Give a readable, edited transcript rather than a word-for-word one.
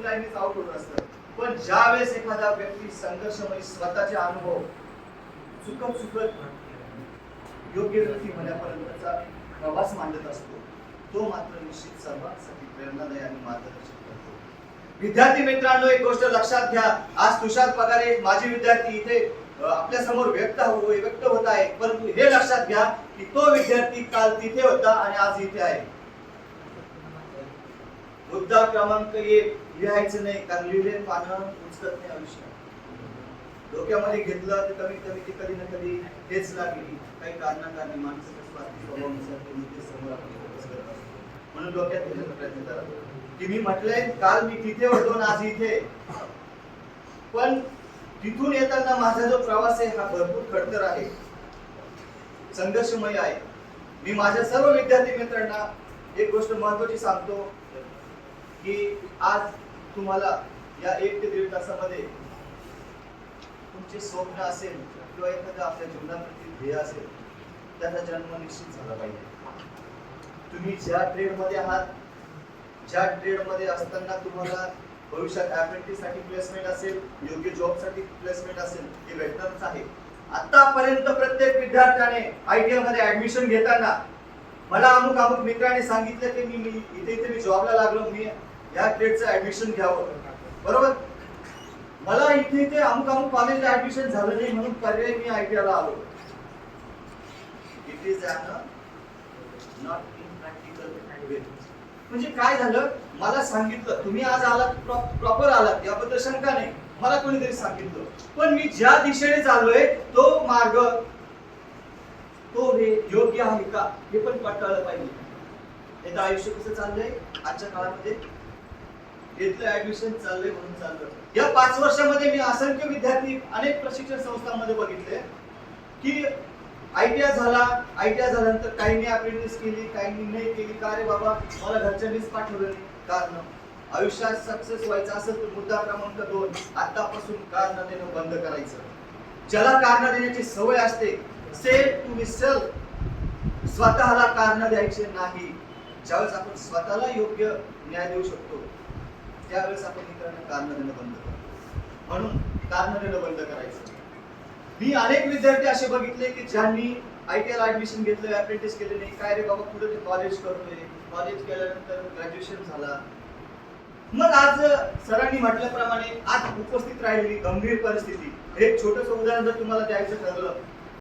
लाईनीच out होत असतं. पण ज्या वेळेस एखादा व्यक्ती संघर्षमय स्वतःचे अनुभव चुकत योग्य व्यक्ती होण्यापर्यंतचा प्रवास मांडत असतो, तो मात्र निश्चित सर्वांसाठी प्रेरणादायी आणि मार्गदर्शक करतो. विद्यार्थी मित्रांनो, एक गोष्ट लक्षात घ्या. आज तुषार पगारे माजी विद्यार्थी इथे आपल्या समोर व्यक्त होत आहे, परंतु हे लक्षात घ्या की तो विद्यार्थी काल तिथे होता आणि आज इथे आहे. मुद्दा क्रमांक 1 लिहायचं नाही, कारण लिहिले पानं उचकत नाही आयुष्यात. डोक्यामध्ये घेतलं तर कमीत कमी ती कधी ना कधी तेच लागली. काही कारणाकारणी माणसाच्या स्वार्थी स्वभावानुसार ते मुद्दे समोर आपण फोकस करत असतो. म्हणून डोक्यात घेण्याचा प्रयत्न करा की मी म्हटलंय काल मी तिथे होतो आणि आज इथे. पण तिथून येताना माझा जो प्रवास आहे हा भरपूर खडतर आहे, संघर्षमय आहे. मी माझ्या सर्व विद्यार्थी मित्रांना एक गोष्ट महत्त्वाची सांगतो की आज तुम्हाला या 1 ते 1.5 तासामध्ये तुमचे स्वप्न असेल किंवा एखादं आपल्या जीवनाप्रती ध्येय असेल, त्याचा जन्म निश्चित झाला पाहिजे. तुम्ही ज्या ट्रेडमध्ये आहात, ज्या ट्रेडमध्ये असताना तुम्हाला भविष्यात अप्रेंटिस साठी प्लेसमेंट असेल, योग्य जॉब साठी प्लेसमेंट असेल, हे भेटणारच आहे. आतापर्यंत प्रत्येक विद्यार्थ्याने आयटीआय मध्ये ऍडमिशन घेताना मला अमुक मित्राने सांगितलं की मी इथे जॉबला लागलो, मी या ट्रेडचं ऍडमिशन घ्यावं. बरोबर, मला इथे अमुक कॉलेजला ऍडमिशन झालं नाही म्हणून पर्याय मी आयटीआयला आलो. It is not in practical way. म्हणजे काय झालं, मला सांगितलं तुम्ही आज आलात, प्रॉपर आलात, याबद्दल शंका नाही, मला कोणीतरी सांगितलं. पण मी ज्या दिशेने चाललोय तो मार्ग तो हे योग्य आहे का हे पण पटकळलं पाहिजे. हे आयुष्य कसं चाललंय आजच्या काळामध्ये, घेतलं ऍडमिशन, चाललंय म्हणून चाललं. या 5 वर्षामध्ये मी असंख्य विद्यार्थी अनेक प्रशिक्षण संस्थांमध्ये बघितले की आयटीआय झाल्यानंतर काहींनी अप्रेंटिस केली, काहींनी नाही केली. का रे बाबा, मला घरच्यांनीच पाठवलं नाही. कारण आयुष्यात सक्सेस व्हायचं असेल तर मुद्दा क्रमांक 2, आतापासून कारण देणं बंद करायचं. ज्याला कारण देण्याची सवय असते, से टू सेल्फ, स्वतःला कारण द्यायचे नाही. ज्यावेळेस आपण स्वतःला योग्य न्याय देऊ शकतो, त्यावेळेस आपण इतरांना कारण देणं बंद करतो. म्हणून कारण देणं बंद करायचं. मी अनेक विद्यार्थी असे बघितले की ज्यांनी आयटीआयला ऍडमिशन घेतलं, अप्रेंटिस केले नाही. काय रे बाबा, पुढे ते कॉलेज करतोय, कॉलेज केल्यानंतर ग्रॅज्युएशन झाला. मग आज सरांनी म्हटल्याप्रमाणे आज उपस्थित राहिलेली गंभीर परिस्थिती, एक छोटंसं उदाहरण जर तुम्हाला द्यायचं ठरलं